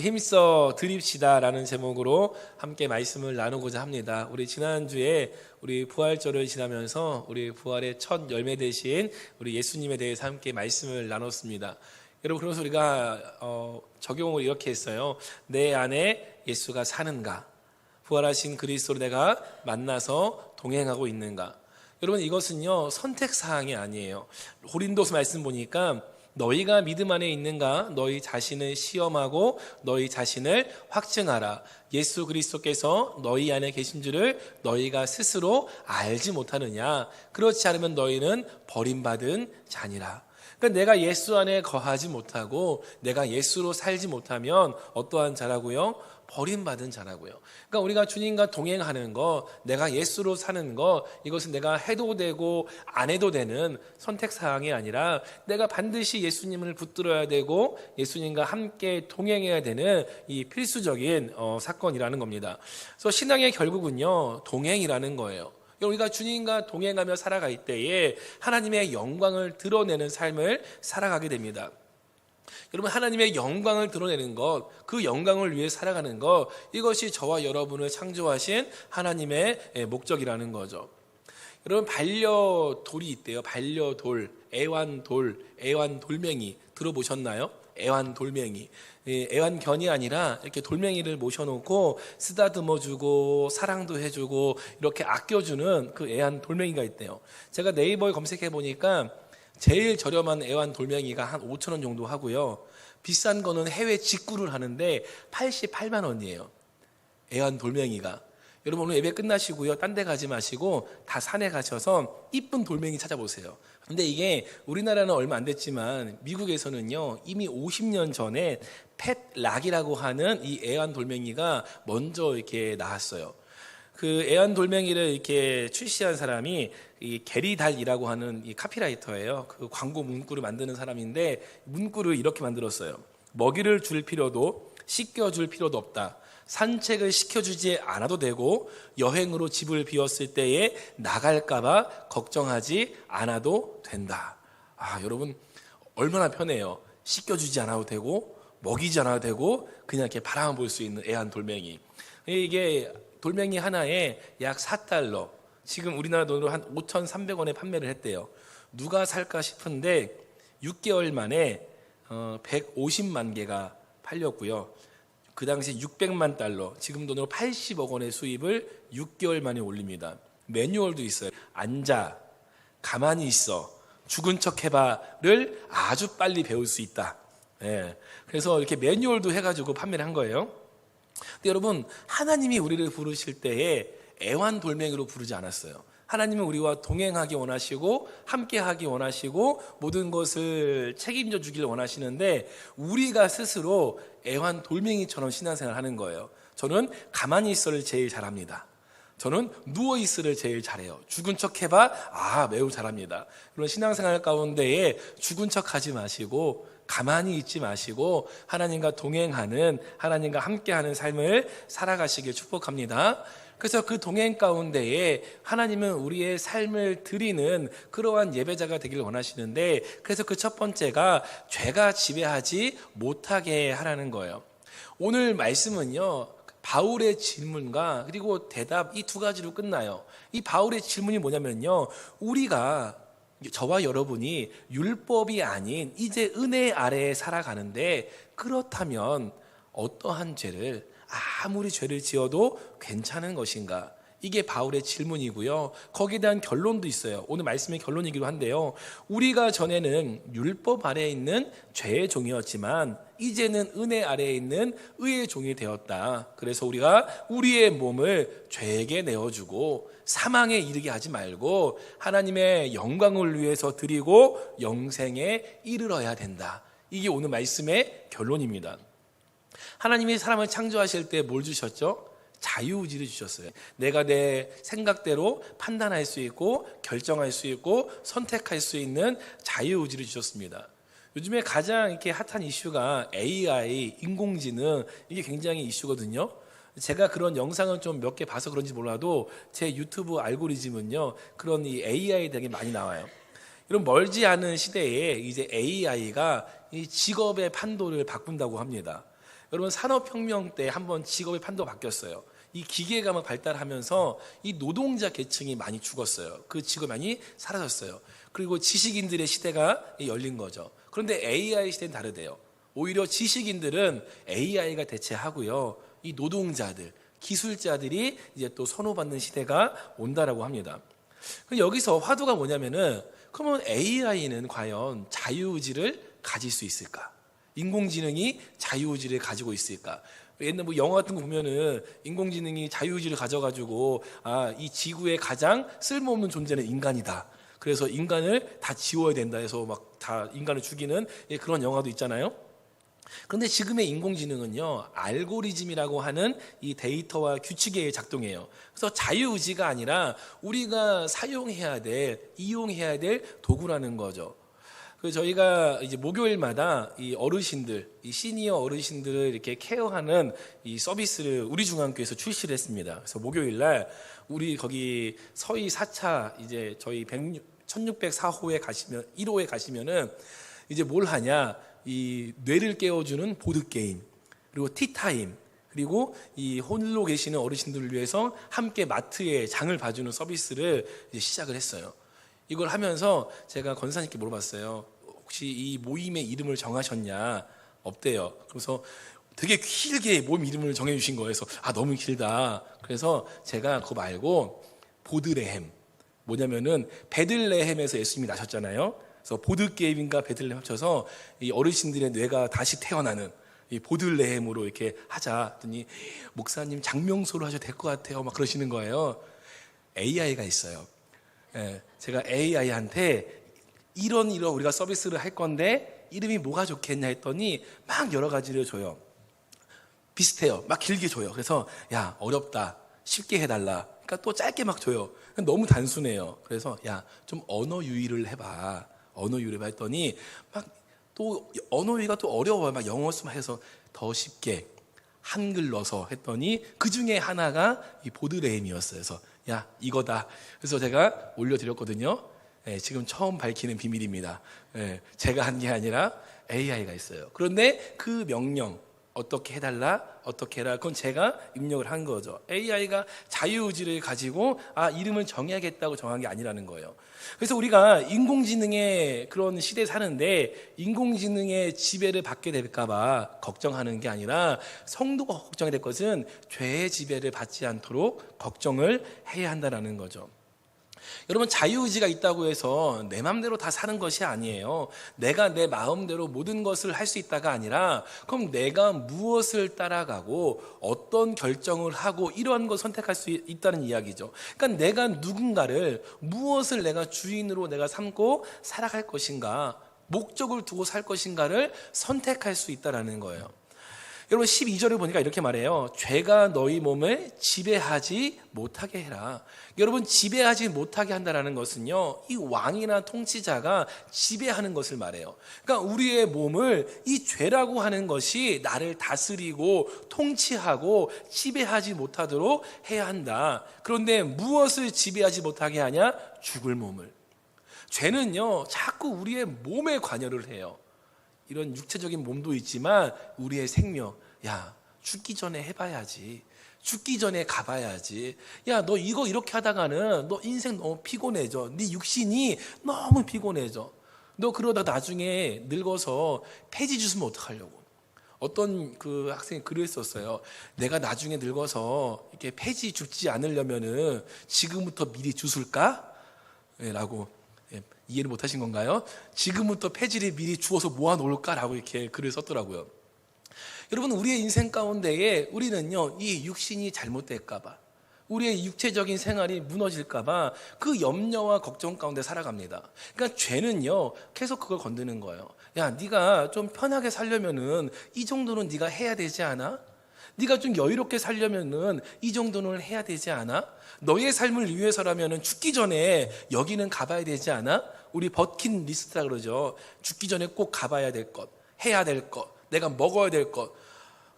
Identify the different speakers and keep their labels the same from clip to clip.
Speaker 1: 힘써 드립시다라는 제목으로 함께 말씀을 나누고자 합니다. 우리 지난주에 우리 부활절을 지나면서 우리 부활의 첫 열매 되신 우리 예수님에 대해서 함께 말씀을 나눴습니다. 여러분, 그래서 우리가 적용을 이렇게 했어요. 내 안에 예수가 사는가? 부활하신 그리스도로 내가 만나서 동행하고 있는가? 여러분, 이것은요 선택사항이 아니에요. 고린도서 말씀 보니까 너희가 믿음 안에 있는가? 너희 자신을 시험하고 너희 자신을 확증하라. 예수 그리스도께서 너희 안에 계신 줄을 너희가 스스로 알지 못하느냐? 그렇지 않으면 너희는 버림받은 자니라. 그러니까 내가 예수 안에 거하지 못하고 내가 예수로 살지 못하면 어떠한 자라고요? 버림받은 자라고요. 그러니까 우리가 주님과 동행하는 거, 내가 예수로 사는 거, 이것은 내가 해도 되고 안 해도 되는 선택사항이 아니라 내가 반드시 예수님을 붙들어야 되고 예수님과 함께 동행해야 되는 이 필수적인 사건이라는 겁니다. 그래서 신앙의 결국은요 동행이라는 거예요. 우리가 주님과 동행하며 살아갈 때에 하나님의 영광을 드러내는 삶을 살아가게 됩니다. 여러분, 하나님의 영광을 드러내는 것, 그 영광을 위해 살아가는 것, 이것이 저와 여러분을 창조하신 하나님의 목적이라는 거죠. 여러분, 반려돌이 있대요. 반려돌, 애완돌맹이 들어보셨나요? 애완돌맹이. 애완견이 아니라 이렇게 돌멩이를 모셔놓고 쓰다듬어주고 사랑도 해주고 이렇게 아껴주는 그 애완돌멩이가 있대요. 제가 네이버에 검색해 보니까 제일 저렴한 애완돌멩이가 한 5,000원 정도 하고요. 비싼 거는 해외 직구를 하는데 88만 원이에요. 애완돌멩이가. 여러분, 오늘 예배 끝나시고요, 딴 데 가지 마시고 다 산에 가셔서 이쁜 돌멩이 찾아보세요. 근데 이게 우리나라는 얼마 안 됐지만 미국에서는요 이미 50년 전에 펫락이라고 하는 이 애완돌멩이가 먼저 이렇게 나왔어요. 그 애완돌멩이를 이렇게 출시한 사람이 이 게리 달이라고 하는 이 카피라이터예요. 그 광고 문구를 만드는 사람인데 문구를 이렇게 만들었어요. 먹이를 줄 필요도 씻겨줄 필요도 없다. 산책을 시켜주지 않아도 되고 여행으로 집을 비웠을 때에 나갈까봐 걱정하지 않아도 된다. 여러분, 얼마나 편해요. 씻겨주지 않아도 되고 먹이지 않아도 되고 그냥 이렇게 바라만 볼 수 있는 애완돌멩이. 이게 돌멩이 하나에 약 4달러, 지금 우리나라 돈으로 한 5,300원에 판매를 했대요. 누가 살까 싶은데 6개월 만에 150만 개가 팔렸고요. 그 당시 600만 달러, 지금 돈으로 80억 원의 수입을 6개월 만에 올립니다. 매뉴얼도 있어요. 앉아, 가만히 있어, 죽은 척 해봐를 아주 빨리 배울 수 있다. 그래서 이렇게 매뉴얼도 해가지고 판매를 한 거예요. 근데 여러분, 하나님이 우리를 부르실 때에 애완돌멩이로 부르지 않았어요. 하나님은 우리와 동행하기 원하시고 함께하기 원하시고 모든 것을 책임져 주기를 원하시는데 우리가 스스로 애완돌멩이처럼 신앙생활을 하는 거예요. 저는 가만히 있어를 제일 잘합니다. 저는 누워있으를 제일 잘해요. 죽은 척 해봐? 매우 잘합니다. 그런 신앙생활 가운데에 죽은 척 하지 마시고 가만히 있지 마시고 하나님과 동행하는, 하나님과 함께하는 삶을 살아가시길 축복합니다. 그래서 그 동행 가운데에 하나님은 우리의 삶을 드리는 그러한 예배자가 되기를 원하시는데, 그래서 그 첫 번째가 죄가 지배하지 못하게 하라는 거예요. 오늘 말씀은요 바울의 질문과 그리고 대답, 이 두 가지로 끝나요. 이 바울의 질문이 뭐냐면요, 우리가, 저와 여러분이 율법이 아닌 이제 은혜 아래에 살아가는데 그렇다면 어떠한 죄를, 아무리 죄를 지어도 괜찮은 것인가? 이게 바울의 질문이고요. 거기에 대한 결론도 있어요. 오늘 말씀의 결론이기도 한데요, 우리가 전에는 율법 아래에 있는 죄의 종이었지만 이제는 은혜 아래에 있는 의의 종이 되었다. 그래서 우리가 우리의 몸을 죄에게 내어주고 사망에 이르게 하지 말고 하나님의 영광을 위해서 드리고 영생에 이르러야 된다. 이게 오늘 말씀의 결론입니다. 하나님이 사람을 창조하실 때 뭘 주셨죠? 자유의지를 주셨어요. 내가 내 생각대로 판단할 수 있고 결정할 수 있고 선택할 수 있는 자유의지를 주셨습니다. 요즘에 가장 이렇게 핫한 이슈가 AI, 인공지능, 이게 굉장히 이슈거든요. 제가 그런 영상을 좀 몇 개 봐서 그런지 몰라도 제 유튜브 알고리즘은요 그런 이 AI에 되게 많이 나와요. 이런 멀지 않은 시대에 이제 AI가 이 직업의 판도를 바꾼다고 합니다. 여러분 산업혁명 때 한번 직업의 판도가 바뀌었어요. 이 기계가 막 발달하면서 이 노동자 계층이 많이 죽었어요. 그 직업이 많이 사라졌어요. 그리고 지식인들의 시대가 열린 거죠. 그런데 AI 시대는 다르대요. 오히려 지식인들은 AI가 대체하고요. 이 노동자들, 기술자들이 이제 또 선호받는 시대가 온다라고 합니다. 여기서 화두가 뭐냐면은 그러면 AI는 과연 자유의지를 가질 수 있을까? 인공지능이 자유의지를 가지고 있을까? 옛날 뭐 영화 같은 거 보면은 인공지능이 자유의지를 가져가지고 이 지구의 가장 쓸모없는 존재는 인간이다. 그래서 인간을 다 지워야 된다 해서 막 다 인간을 죽이는 그런 영화도 있잖아요. 그런데 지금의 인공지능은요, 알고리즘이라고 하는 이 데이터와 규칙에 작동해요. 그래서 자유의지가 아니라 우리가 사용해야 될, 이용해야 될 도구라는 거죠. 저희가 이제 목요일마다 이 어르신들, 이 시니어 어르신들을 이렇게 케어하는 이 서비스를 우리 중앙교회에서 출시를 했습니다. 그래서 목요일 날 우리 거기 서희 4차 이제 저희 1604호에 가시면 1호에 가시면은 이제 뭘 하냐? 이 뇌를 깨워주는 보드 게임, 그리고 티타임, 그리고 이 홀로 계시는 어르신들을 위해서 함께 마트에 장을 봐주는 서비스를 이제 시작을 했어요. 이걸 하면서 제가 권사님께 물어봤어요. 혹시 이 모임의 이름을 정하셨냐? 없대요. 그래서 되게 길게 모임 이름을 정해주신 거예요. 그래서 너무 길다. 그래서 제가 그거 말고 보드레헴, 뭐냐면은 베들레헴에서 예수님이 나셨잖아요. 그래서 보드게임인가 베들레헴 합쳐서 이 어르신들의 뇌가 다시 태어나는 이 보들레헴으로 이렇게 하자 했더니 목사님 장명소로 하셔도 될 것 같아요 막 그러시는 거예요. AI가 있어요. 제가 AI한테 이런 우리가 서비스를 할 건데 이름이 뭐가 좋겠냐 했더니 막 여러 가지를 줘요. 비슷해요. 막 길게 줘요. 그래서 야 어렵다 쉽게 해달라. 그러니까 또 짧게 막 줘요. 너무 단순해요. 그래서 야 좀 언어 유희를 해봐. 언어 유희를 했더니 막 또 언어 유희가 또 어려워요. 막 영어 쓰면 해서 더 쉽게 한글 넣어서 했더니 그 중에 하나가 이 보드레임이었어요. 그래서 야 이거다. 그래서 제가 올려드렸거든요. 지금 처음 밝히는 비밀입니다. 제가 한 게 아니라 AI가 있어요. 그런데 그 명령 어떻게 해달라 어떻게 해라 그건 제가 입력을 한 거죠. AI가 자유의지를 가지고 이름을 정해야겠다고 정한 게 아니라는 거예요. 그래서 우리가 인공지능의 그런 시대에 사는데 인공지능의 지배를 받게 될까 봐 걱정하는 게 아니라 성도가 걱정이 될 것은 죄의 지배를 받지 않도록 걱정을 해야 한다는 거죠. 여러분 자유의지가 있다고 해서 내 마음대로 다 사는 것이 아니에요. 내가 내 마음대로 모든 것을 할 수 있다가 아니라 그럼 내가 무엇을 따라가고 어떤 결정을 하고 이러한 걸 선택할 수 있다는 이야기죠. 그러니까 내가 누군가를 무엇을 내가 주인으로 내가 삼고 살아갈 것인가 목적을 두고 살 것인가를 선택할 수 있다는 거예요. 여러분 12절을 보니까 이렇게 말해요. 죄가 너희 몸을 지배하지 못하게 해라. 여러분 지배하지 못하게 한다는 것은요. 이 왕이나 통치자가 지배하는 것을 말해요. 그러니까 우리의 몸을 이 죄라고 하는 것이 나를 다스리고 통치하고 지배하지 못하도록 해야 한다. 그런데 무엇을 지배하지 못하게 하냐? 죽을 몸을. 죄는요. 자꾸 우리의 몸에 관여를 해요. 이런 육체적인 몸도 있지만 우리의 생명, 야 죽기 전에 해봐야지, 죽기 전에 가봐야지, 야 너 이거 이렇게 하다가는 너 인생 너무 피곤해져, 네 육신이 너무 피곤해져, 너 그러다 나중에 늙어서 폐지 주스면 어떡하려고. 어떤 그 학생이 글을 썼어요. 내가 나중에 늙어서 이렇게 폐지 죽지 않으려면은 지금부터 미리 주술까? 라고. 이해를 못하신 건가요? 지금부터 폐지를 미리 주워서 모아놓을까라고 이렇게 글을 썼더라고요. 여러분 우리의 인생 가운데에 우리는요 이 육신이 잘못될까봐 우리의 육체적인 생활이 무너질까봐 그 염려와 걱정 가운데 살아갑니다. 그러니까 죄는요 계속 그걸 건드는 거예요. 야 네가 좀 편하게 살려면은 이 정도는 네가 해야 되지 않아? 네가 좀 여유롭게 살려면은 이 정도는 해야 되지 않아? 너의 삶을 위해서라면은 죽기 전에 여기는 가봐야 되지 않아? 우리 버킷 리스트라 그러죠. 죽기 전에 꼭 가봐야 될 것, 해야 될 것, 내가 먹어야 될 것.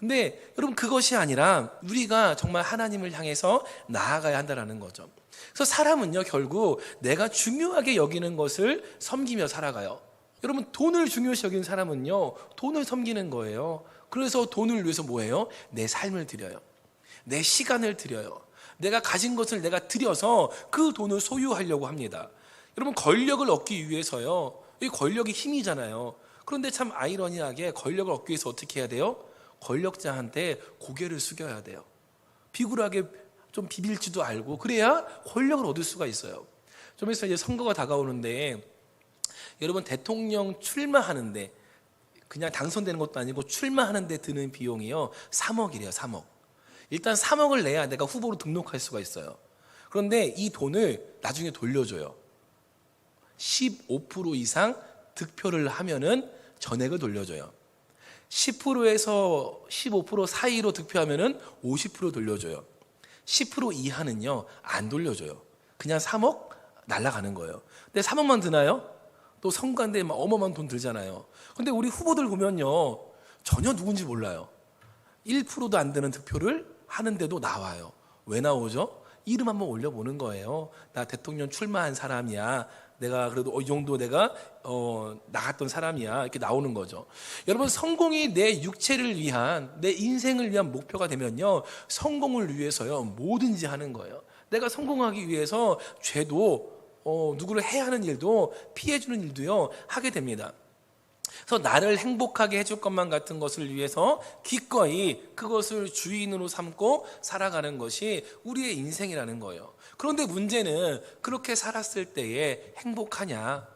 Speaker 1: 근데 여러분 그것이 아니라 우리가 정말 하나님을 향해서 나아가야 한다는 거죠. 그래서 사람은요 결국 내가 중요하게 여기는 것을 섬기며 살아가요. 여러분 돈을 중요시 여기는 사람은요 돈을 섬기는 거예요. 그래서 돈을 위해서 뭐예요? 내 삶을 드려요. 내 시간을 드려요. 내가 가진 것을 내가 드려서 그 돈을 소유하려고 합니다. 여러분, 권력을 얻기 위해서요, 이 권력이 힘이잖아요. 그런데 참 아이러니하게 권력을 얻기 위해서 어떻게 해야 돼요? 권력자한테 고개를 숙여야 돼요. 비굴하게 좀 비빌지도 알고, 그래야 권력을 얻을 수가 있어요. 좀 있으면 이제 선거가 다가오는데, 여러분, 대통령 출마하는데, 그냥 당선되는 것도 아니고 출마하는데 드는 비용이요, 3억이래요. 3억. 일단 3억을 내야 내가 후보로 등록할 수가 있어요. 그런데 이 돈을 나중에 돌려줘요. 15% 이상 득표를 하면은 전액을 돌려줘요. 10%에서 15% 사이로 득표하면은 50% 돌려줘요. 10% 이하는요, 안 돌려줘요. 그냥 3억 날아가는 거예요. 근데 3억만 드나요? 또 선거인데 막 어마어마한 돈 들잖아요. 근데 우리 후보들 보면요, 전혀 누군지 몰라요. 1%도 안 되는 득표를 하는데도 나와요. 왜 나오죠? 이름 한번 올려보는 거예요. 나 대통령 출마한 사람이야. 내가 그래도 이 정도 내가 나갔던 사람이야. 이렇게 나오는 거죠. 여러분, 성공이 내 육체를 위한, 내 인생을 위한 목표가 되면요, 성공을 위해서요, 뭐든지 하는 거예요. 내가 성공하기 위해서 죄도 누구를 해야 하는 일도, 피해주는 일도요, 하게 됩니다. 그래서 나를 행복하게 해줄 것만 같은 것을 위해서 기꺼이 그것을 주인으로 삼고 살아가는 것이 우리의 인생이라는 거예요. 그런데 문제는, 그렇게 살았을 때에 행복하냐?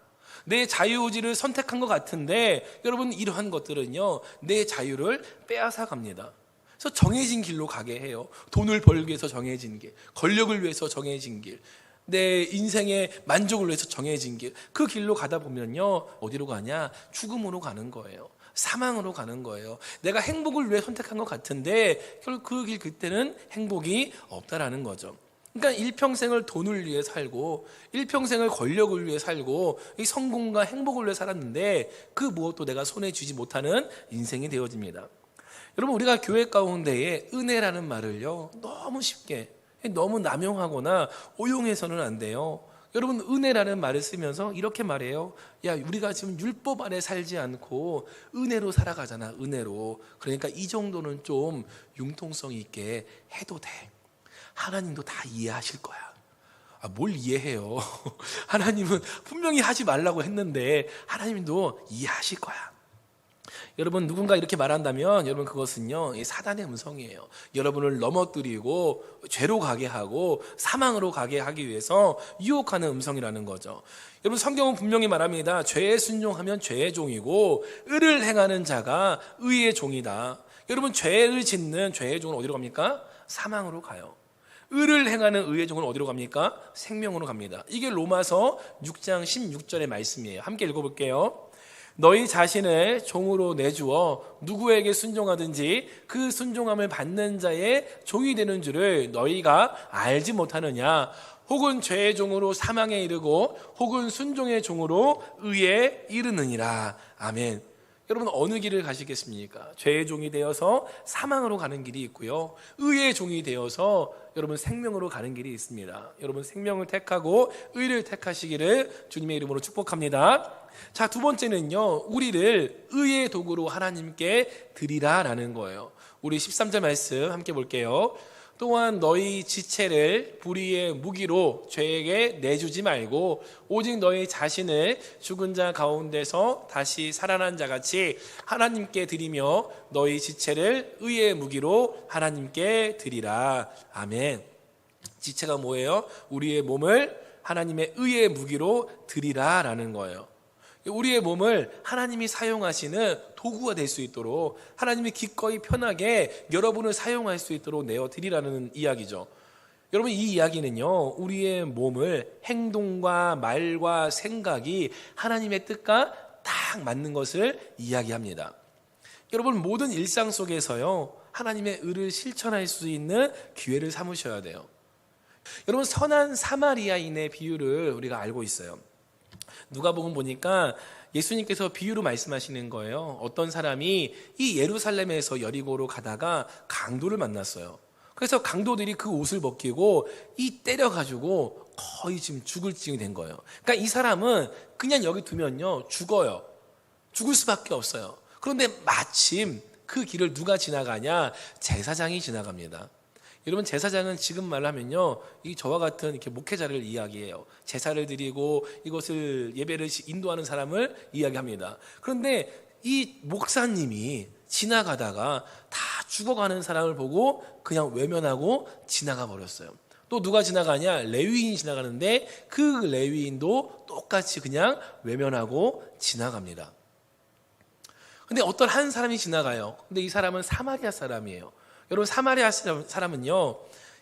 Speaker 1: 내 자유의지를 선택한 것 같은데, 여러분, 이러한 것들은요, 내 자유를 빼앗아 갑니다. 그래서 정해진 길로 가게 해요. 돈을 벌기 위해서 정해진 길, 권력을 위해서 정해진 길, 내 인생의 만족을 위해서 정해진 길, 그 길로 가다 보면요, 어디로 가냐? 죽음으로 가는 거예요. 사망으로 가는 거예요. 내가 행복을 위해 선택한 것 같은데 결국 그 길, 그때는 행복이 없다라는 거죠. 그러니까 일평생을 돈을 위해 살고, 일평생을 권력을 위해 살고, 이 성공과 행복을 위해 살았는데 그 무엇도 내가 손에 쥐지 못하는 인생이 되어집니다. 여러분, 우리가 교회 가운데에 은혜라는 말을요, 너무 쉽게, 너무 남용하거나 오용해서는 안 돼요. 여러분, 은혜라는 말을 쓰면서 이렇게 말해요. 야, 우리가 지금 율법 아래 살지 않고 은혜로 살아가잖아. 은혜로. 그러니까 이 정도는 좀 융통성 있게 해도 돼. 하나님도 다 이해하실 거야. 뭘 이해해요? 하나님은 분명히 하지 말라고 했는데 하나님도 이해하실 거야. 여러분, 누군가 이렇게 말한다면 여러분, 그것은요, 사단의 음성이에요. 여러분을 넘어뜨리고 죄로 가게 하고 사망으로 가게 하기 위해서 유혹하는 음성이라는 거죠. 여러분, 성경은 분명히 말합니다. 죄에 순종하면 죄의 종이고 의를 행하는 자가 의의 종이다. 여러분, 죄를 짓는 죄의 종은 어디로 갑니까? 사망으로 가요. 의를 행하는 의의 종은 어디로 갑니까? 생명으로 갑니다. 이게 로마서 6장 16절의 말씀이에요. 함께 읽어볼게요. 너희 자신을 종으로 내주어 누구에게 순종하든지 그 순종함을 받는 자의 종이 되는 줄을 너희가 알지 못하느냐? 혹은 죄의 종으로 사망에 이르고 혹은 순종의 종으로 의에 이르느니라. 아멘. 여러분, 어느 길을 가시겠습니까? 죄의 종이 되어서 사망으로 가는 길이 있고요, 의의 종이 되어서 여러분 생명으로 가는 길이 있습니다. 여러분, 생명을 택하고 의를 택하시기를 주님의 이름으로 축복합니다. 자, 두 번째는요, 우리를 의의 도구로 하나님께 드리라라는 거예요. 우리 13절 말씀 함께 볼게요. 또한 너희 지체를 불의의 무기로 죄에게 내주지 말고 오직 너희 자신을 죽은 자 가운데서 다시 살아난 자같이 하나님께 드리며 너희 지체를 의의 무기로 하나님께 드리라. 아멘. 지체가 뭐예요? 우리의 몸을 하나님의 의의 무기로 드리라라는 거예요. 우리의 몸을 하나님이 사용하시는 도구가 될 수 있도록, 하나님이 기꺼이 편하게 여러분을 사용할 수 있도록 내어드리라는 이야기죠. 여러분, 이 이야기는요, 우리의 몸을 행동과 말과 생각이 하나님의 뜻과 딱 맞는 것을 이야기합니다. 여러분, 모든 일상 속에서요, 하나님의 의를 실천할 수 있는 기회를 삼으셔야 돼요. 여러분, 선한 사마리아인의 비유를 우리가 알고 있어요. 누가복음 보니까 예수님께서 비유로 말씀하시는 거예요. 어떤 사람이 이 예루살렘에서 여리고로 가다가 강도를 만났어요. 그래서 강도들이 그 옷을 벗기고 이 때려가지고 거의 지금 죽을 지경이 된 거예요. 그러니까 이 사람은 그냥 여기 두면요, 죽어요. 죽을 수밖에 없어요. 그런데 마침 그 길을 누가 지나가냐? 제사장이 지나갑니다. 여러분, 제사장은 지금 말하면요, 이 저와 같은 이렇게 목회자를 이야기해요. 제사를 드리고 이것을 예배를 인도하는 사람을 이야기합니다. 그런데 이 목사님이 지나가다가 다 죽어가는 사람을 보고 그냥 외면하고 지나가 버렸어요. 또 누가 지나가냐? 레위인이 지나가는데 그 레위인도 똑같이 그냥 외면하고 지나갑니다. 근데 어떤 한 사람이 지나가요. 근데 이 사람은 사마리아 사람이에요. 여러분, 사마리아 사람은요,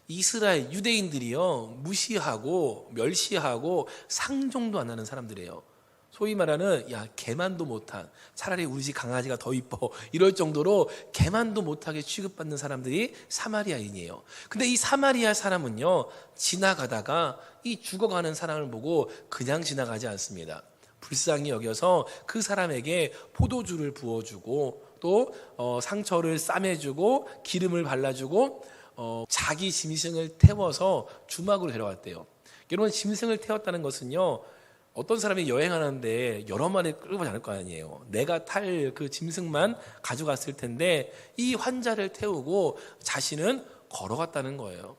Speaker 1: 이스라엘 유대인들이요, 무시하고 멸시하고 상종도 안 하는 사람들이에요. 소위 말하는, 야, 개만도 못한, 차라리 우리 집 강아지가 더 이뻐, 이럴 정도로 개만도 못하게 취급받는 사람들이 사마리아인이에요. 근데 이 사마리아 사람은요, 지나가다가 이 죽어가는 사람을 보고 그냥 지나가지 않습니다. 불쌍히 여겨서 그 사람에게 포도주를 부어주고, 또 상처를 싸매주고 기름을 발라주고 자기 짐승을 태워서 주막으로 데려왔대요. 여러분, 짐승을 태웠다는 것은요, 어떤 사람이 여행하는데 여러 마리 끌고 가지 않을 거 아니에요. 내가 탈 그 짐승만 가져갔을 텐데 이 환자를 태우고 자신은 걸어갔다는 거예요.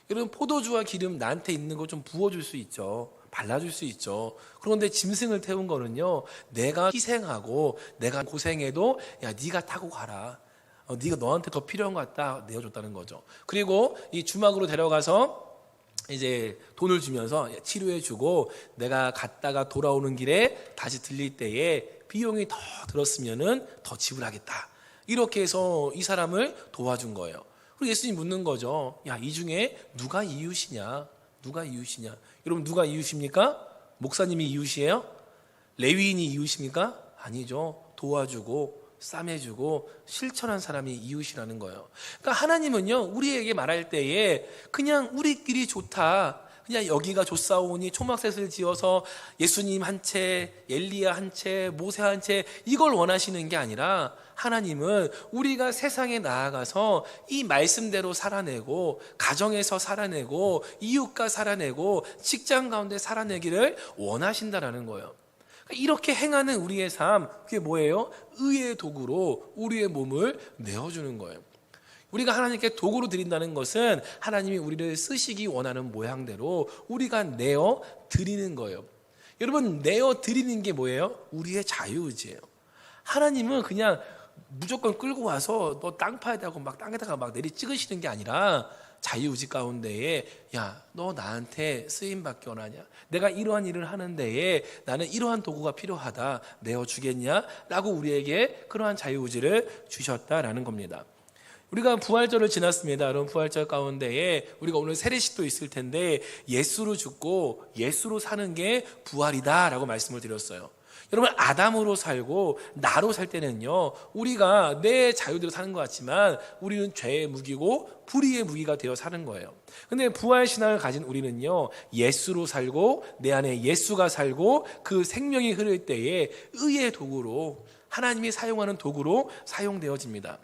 Speaker 1: 여러분, 포도주와 기름 나한테 있는 거 좀 부어줄 수 있죠. 발라줄 수 있죠. 그런데 짐승을 태운 거는요, 내가 희생하고 내가 고생해도 야, 네가 타고 가라. 네가 너한테 더 필요한 것 같다 내어줬다는 거죠. 그리고 이 주막으로 데려가서 이제 돈을 주면서 치료해주고 내가 갔다가 돌아오는 길에 다시 들릴 때에 비용이 더 들었으면은 더 지불하겠다. 이렇게 해서 이 사람을 도와준 거예요. 그리고 예수님 묻는 거죠. 야, 이 중에 누가 이웃이냐? 누가 이웃이냐? 여러분, 누가 이웃입니까? 목사님이 이웃이에요? 레위인이 이웃입니까? 아니죠. 도와주고 싸매주고 실천한 사람이 이웃이라는 거예요. 그러니까 하나님은요, 우리에게 말할 때에 그냥 우리끼리 좋다, 그냥 여기가 좋사오니 초막셋을 지어서 예수님 한 채, 엘리야 한 채, 모세 한 채, 이걸 원하시는 게 아니라 하나님은 우리가 세상에 나아가서 이 말씀대로 살아내고, 가정에서 살아내고, 이웃과 살아내고, 직장 가운데 살아내기를 원하신다라는 거예요. 이렇게 행하는 우리의 삶, 그게 뭐예요? 의의 도구로 우리의 몸을 내어주는 거예요. 우리가 하나님께 도구로 드린다는 것은 하나님이 우리를 쓰시기 원하는 모양대로 우리가 내어 드리는 거예요. 여러분, 내어 드리는 게 뭐예요? 우리의 자유의지예요. 하나님은 그냥 무조건 끌고 와서 너 땅 파야 되고 막 땅에다가 막 내리 찍으시는 게 아니라 자유의지 가운데에, 야, 너 나한테 쓰임받기 원하냐? 내가 이러한 일을 하는 데에 나는 이러한 도구가 필요하다, 내어주겠냐? 라고 우리에게 그러한 자유의지를 주셨다라는 겁니다. 우리가 부활절을 지났습니다. 여러분, 부활절 가운데에 우리가 오늘 세례식도 있을 텐데 예수로 죽고 예수로 사는 게 부활이다라고 말씀을 드렸어요. 여러분, 아담으로 살고 나로 살 때는요, 우리가 내 자유대로 사는 것 같지만 우리는 죄의 무기고 불의의 무기가 되어 사는 거예요. 근데 부활 신앙을 가진 우리는요, 예수로 살고 내 안에 예수가 살고 그 생명이 흐를 때에 의의 도구로, 하나님이 사용하는 도구로 사용되어집니다.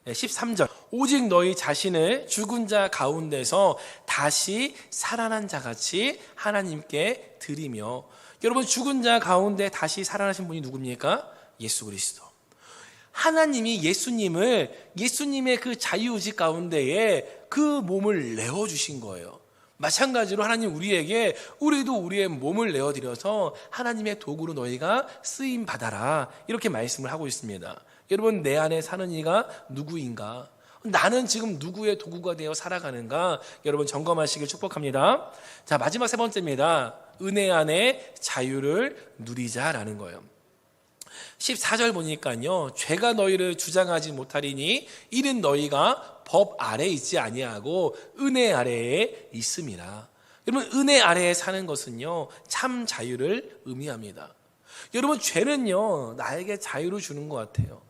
Speaker 1: 13절, 오직 너희 자신을 죽은 자 가운데서 다시 살아난 자같이 하나님께 드리며. 여러분, 죽은 자 가운데 다시 살아나신 분이 누굽니까? 예수 그리스도. 하나님이 예수님의 그 자유의지 가운데에 그 몸을 내어주신 거예요. 마찬가지로 하나님 우리도 우리의 몸을 내어드려서 하나님의 도구로 너희가 쓰임 받아라, 이렇게 말씀을 하고 있습니다. 여러분, 내 안에 사는 이가 누구인가? 나는 지금 누구의 도구가 되어 살아가는가? 여러분, 점검하시길 축복합니다. 자, 마지막 세 번째입니다. 은혜 안에 자유를 누리자라는 거예요. 14절 보니까요, 죄가 너희를 주장하지 못하리니 이는 너희가 법 아래에 있지 아니하고 은혜 아래에 있음이라. 여러분, 은혜 아래에 사는 것은요, 참 자유를 의미합니다. 여러분, 죄는요, 나에게 자유를 주는 것 같아요.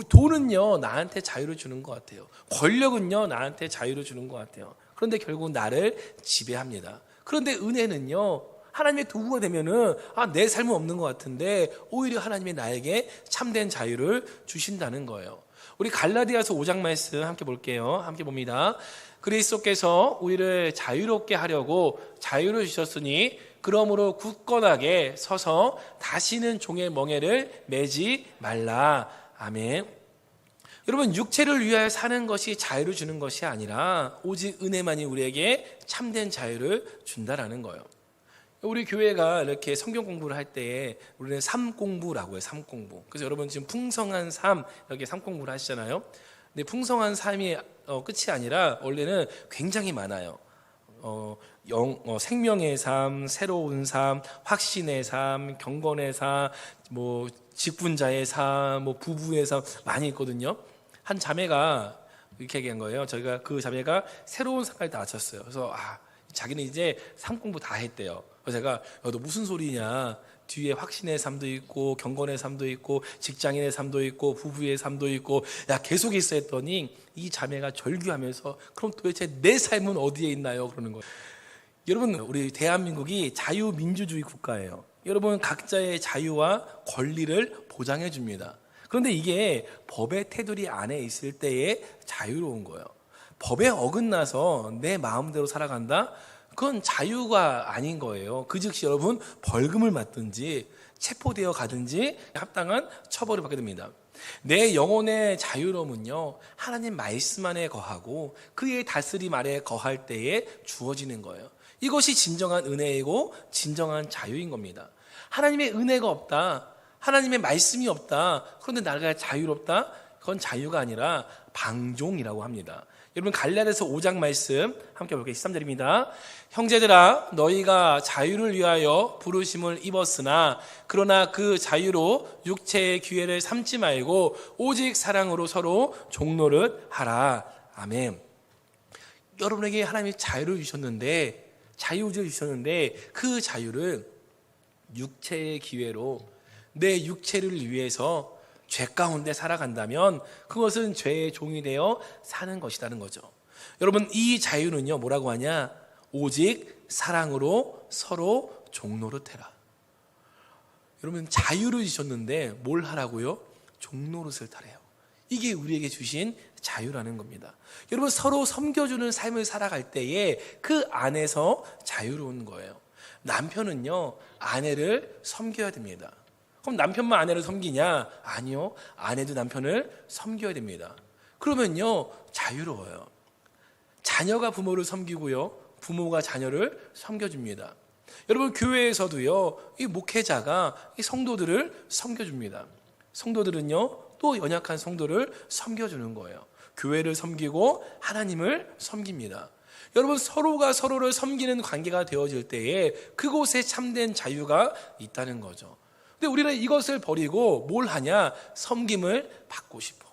Speaker 1: 돈은요, 나한테 자유를 주는 것 같아요. 권력은요, 나한테 자유를 주는 것 같아요. 그런데 결국 나를 지배합니다. 그런데 은혜는요, 하나님의 도구가 되면은 내 삶은 없는 것 같은데 오히려 하나님이 나에게 참된 자유를 주신다는 거예요. 우리 갈라디아서 5장 말씀 함께 볼게요. 함께 봅니다. 그리스도께서 우리를 자유롭게 하려고 자유를 주셨으니 그러므로 굳건하게 서서 다시는 종의 멍에를 매지 말라. 아멘. 여러분, 육체를 위하여 사는 것이 자유를 주는 것이 아니라 오직 은혜만이 우리에게 참된 자유를 준다라는 거예요. 우리 교회가 이렇게 성경 공부를 할 때에 우리는 삶 공부라고 해요. 삶 공부. 그래서 여러분 지금 풍성한 삶 이렇게 삶 공부를 하시잖아요. 근데 풍성한 삶이 끝이 아니라 원래는 굉장히 많아요. 생명의 삶, 새로운 삶, 확신의 삶, 경건의 삶, 뭐 직분자의 삶, 뭐 부부의 삶 많이 있거든요. 한 자매가 이렇게 얘기한 거예요. 저희가 그 자매가 새로운 삶까지 다 마쳤어요. 그래서 자기는 이제 삶 공부 다 했대요. 그래서 제가 너 무슨 소리냐? 뒤에 확신의 삶도 있고 경건의 삶도 있고 직장인의 삶도 있고 부부의 삶도 있고 계속 있어 했더니 이 자매가 절규하면서 그럼 도대체 내 삶은 어디에 있나요? 그러는 거예요. 여러분, 우리 대한민국이 자유민주주의 국가예요. 여러분, 각자의 자유와 권리를 보장해 줍니다. 그런데 이게 법의 테두리 안에 있을 때에 자유로운 거예요. 법에 어긋나서 내 마음대로 살아간다? 그건 자유가 아닌 거예요. 그 즉시 여러분 벌금을 맞든지 체포되어 가든지 합당한 처벌을 받게 됩니다. 내 영혼의 자유로움은요, 하나님 말씀 안에 거하고 그의 다스림 아래 거할 때에 주어지는 거예요. 이것이 진정한 은혜이고 진정한 자유인 겁니다. 하나님의 은혜가 없다, 하나님의 말씀이 없다, 그런데 나가 자유롭다? 그건 자유가 아니라 방종이라고 합니다. 여러분, 갈라디아서 5장 말씀 함께 볼게요. 13절입니다. 형제들아, 너희가 자유를 위하여 부르심을 입었으나 그러나 그 자유로 육체의 기회를 삼지 말고 오직 사랑으로 서로 종노릇 하라. 아멘. 여러분에게 하나님이 자유를 주셨는데, 자유를 주셨는데 그 자유를 육체의 기회로 내 육체를 위해서 죄 가운데 살아간다면 그것은 죄의 종이 되어 사는 것이라는 거죠. 여러분, 이 자유는요, 뭐라고 하냐? 오직 사랑으로 서로 종노릇해라. 여러분, 자유를 주셨는데 뭘 하라고요? 종노릇을 타래요. 이게 우리에게 주신 자유라는 겁니다. 여러분, 서로 섬겨주는 삶을 살아갈 때에 그 안에서 자유로운 거예요. 남편은요, 아내를 섬겨야 됩니다. 그럼 남편만 아내를 섬기냐? 아니요. 아내도 남편을 섬겨야 됩니다. 그러면요, 자유로워요. 자녀가 부모를 섬기고요, 부모가 자녀를 섬겨줍니다. 여러분, 교회에서도요, 이 목회자가 이 성도들을 섬겨줍니다. 성도들은요, 또 연약한 성도를 섬겨주는 거예요. 교회를 섬기고 하나님을 섬깁니다. 여러분, 서로가 서로를 섬기는 관계가 되어질 때에 그곳에 참된 자유가 있다는 거죠. 근데 우리는 이것을 버리고 뭘 하냐? 섬김을 받고 싶어.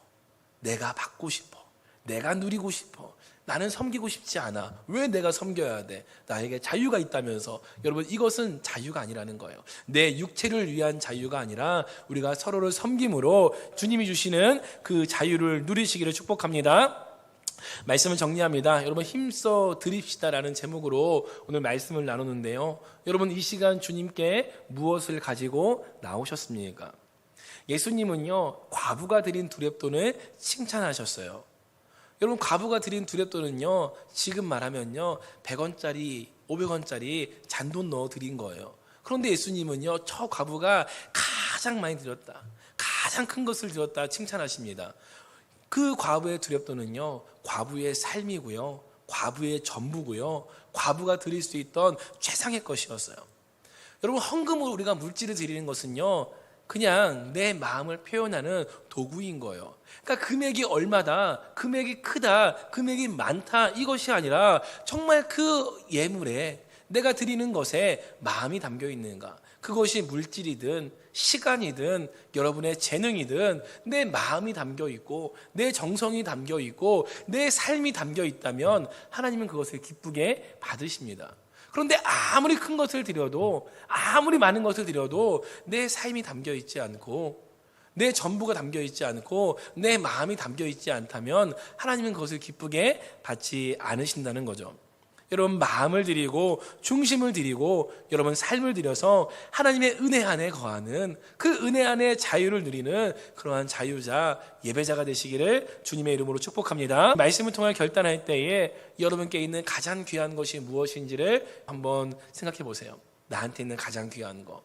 Speaker 1: 내가 받고 싶어. 내가 누리고 싶어. 나는 섬기고 싶지 않아. 왜 내가 섬겨야 돼? 나에게 자유가 있다면서. 여러분, 이것은 자유가 아니라는 거예요. 내 육체를 위한 자유가 아니라 우리가 서로를 섬김으로 주님이 주시는 그 자유를 누리시기를 축복합니다. 말씀을 정리합니다. 여러분, 힘써 드립시다라는 제목으로 오늘 말씀을 나누는데요, 여러분, 이 시간 주님께 무엇을 가지고 나오셨습니까? 예수님은요, 과부가 드린 두렙돈을 칭찬하셨어요. 여러분, 과부가 드린 두렙돈은요, 지금 말하면요 100원짜리 500원짜리 잔돈 넣어 드린 거예요. 그런데 예수님은요, 저 과부가 가장 많이 드렸다, 가장 큰 것을 드렸다 칭찬하십니다. 그 과부의 두렵돈은요, 과부의 삶이고요, 과부의 전부고요, 과부가 드릴 수 있던 최상의 것이었어요. 여러분, 헌금으로 우리가 물질을 드리는 것은요, 그냥 내 마음을 표현하는 도구인 거예요. 그러니까 금액이 얼마다, 금액이 크다, 금액이 많다, 이것이 아니라 정말 그 예물에, 내가 드리는 것에 마음이 담겨 있는가. 그것이 물질이든 시간이든 여러분의 재능이든 내 마음이 담겨 있고 내 정성이 담겨 있고 내 삶이 담겨 있다면 하나님은 그것을 기쁘게 받으십니다. 그런데 아무리 큰 것을 드려도, 아무리 많은 것을 드려도 내 삶이 담겨 있지 않고 내 전부가 담겨 있지 않고 내 마음이 담겨 있지 않다면 하나님은 그것을 기쁘게 받지 않으신다는 거죠. 여러분, 마음을 드리고 중심을 드리고 여러분 삶을 드려서 하나님의 은혜 안에 거하는, 그 은혜 안에 자유를 누리는 그러한 자유자, 예배자가 되시기를 주님의 이름으로 축복합니다. 말씀을 통해 결단할 때에 여러분께 있는 가장 귀한 것이 무엇인지를 한번 생각해 보세요. 나한테 있는 가장 귀한 거,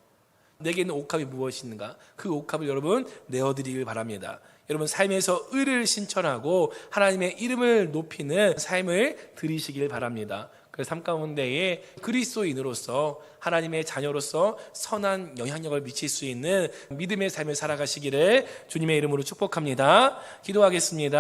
Speaker 1: 내게 있는 옥합이 무엇인가? 그 옥합을 여러분 내어드리길 바랍니다. 여러분 삶에서 의를 실천하고 하나님의 이름을 높이는 삶을 들이시길 바랍니다. 그 삶 가운데에 그리스도인으로서 하나님의 자녀로서 선한 영향력을 미칠 수 있는 믿음의 삶을 살아가시기를 주님의 이름으로 축복합니다. 기도하겠습니다.